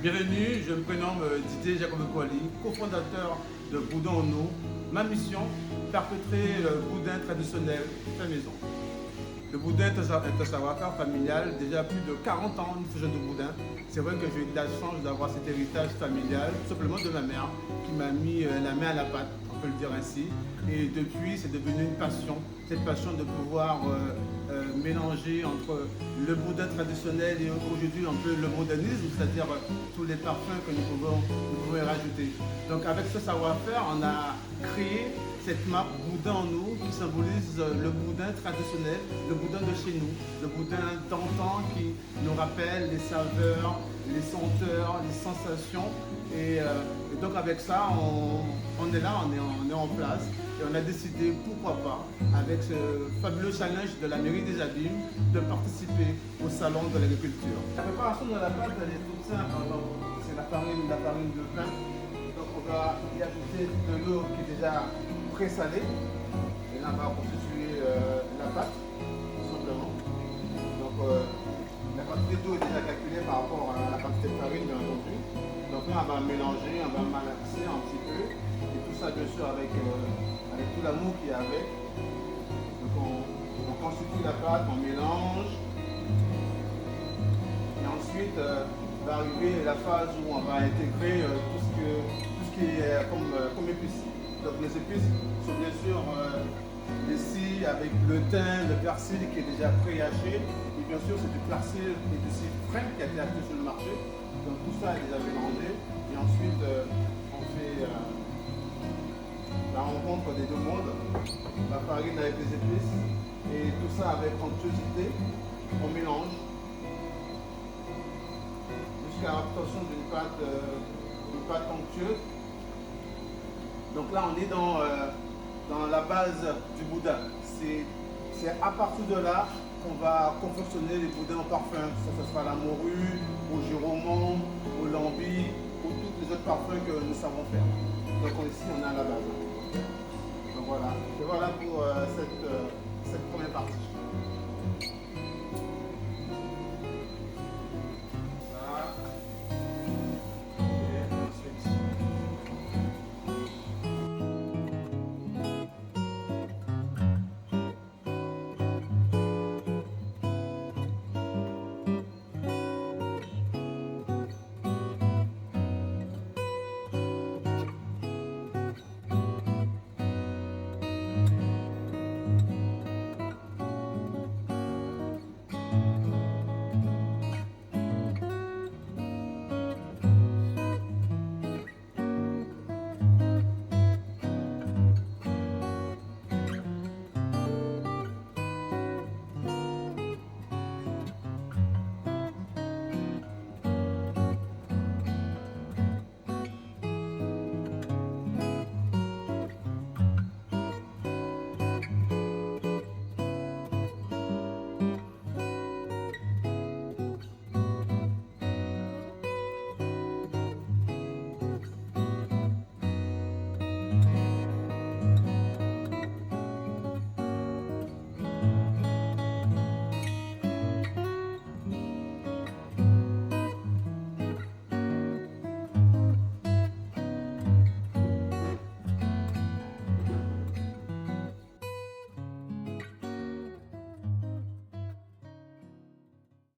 Bienvenue, je me prénomme Didier Jacob Kouali, cofondateur de Boudin en eau. Ma mission, perpétrer le boudin traditionnel fait maison. Le boudin est un savoir-faire familial. Déjà plus de 40 ans, nous faisons du boudin. C'est vrai que j'ai eu de la chance d'avoir cet héritage familial, tout simplement de ma mère, qui m'a mis la main à la pâte, on peut le dire ainsi. Et depuis, c'est devenu une passion. Cette passion de pouvoir mélanger entre le boudin traditionnel et aujourd'hui un peu le modernisme, c'est-à-dire tous les parfums que nous pouvons y rajouter. Donc avec ce savoir-faire, on a créé cette marque Boudin en eau qui symbolise le boudin traditionnel, le boudin de chez nous, le boudin d'antan qui nous rappelle les saveurs, les senteurs, les sensations. Et donc avec ça, on est là, on est en place. Et on a décidé, pourquoi pas, avec ce fabuleux challenge de la mairie des Abîmes, de participer au salon de l'agriculture. La préparation de la pâte, elle est toute simple. C'est la farine de pain. Donc on va y ajouter de l'eau qui est déjà présalée. Et là, on va constituer la pâte, tout simplement. Donc la quantité d'eau est déjà calculée par rapport à la quantité de farine, bien entendu. Donc là, on va mélanger, on va malaxer un petit peu. Et tout ça, bien sûr, avec tout l'amour qu'il y a avec. Donc on constitue la pâte, on mélange. Et ensuite va arriver la phase où on va intégrer tout ce qui est comme épices. Donc les épices sont bien sûr les scies avec le thym, le persil qui est déjà pré-haché. Et bien sûr c'est du persil et du scie frais qui a été acheté sur le marché. Donc tout ça est déjà mélangé. Et ensuite on fait la rencontre des deux mondes, la farine avec les épices, et tout ça avec onctuosité, on mélange jusqu'à l'obtention d'une pâte onctueuse. Donc là on est dans la base du boudin. C'est à partir de là qu'on va confectionner les boudins en parfum. Ça ce sera la morue, au giromon, au lambi, ou tous les autres parfums que nous savons faire. Donc ici on est à la base. Donc voilà, et voilà pour cette première partie.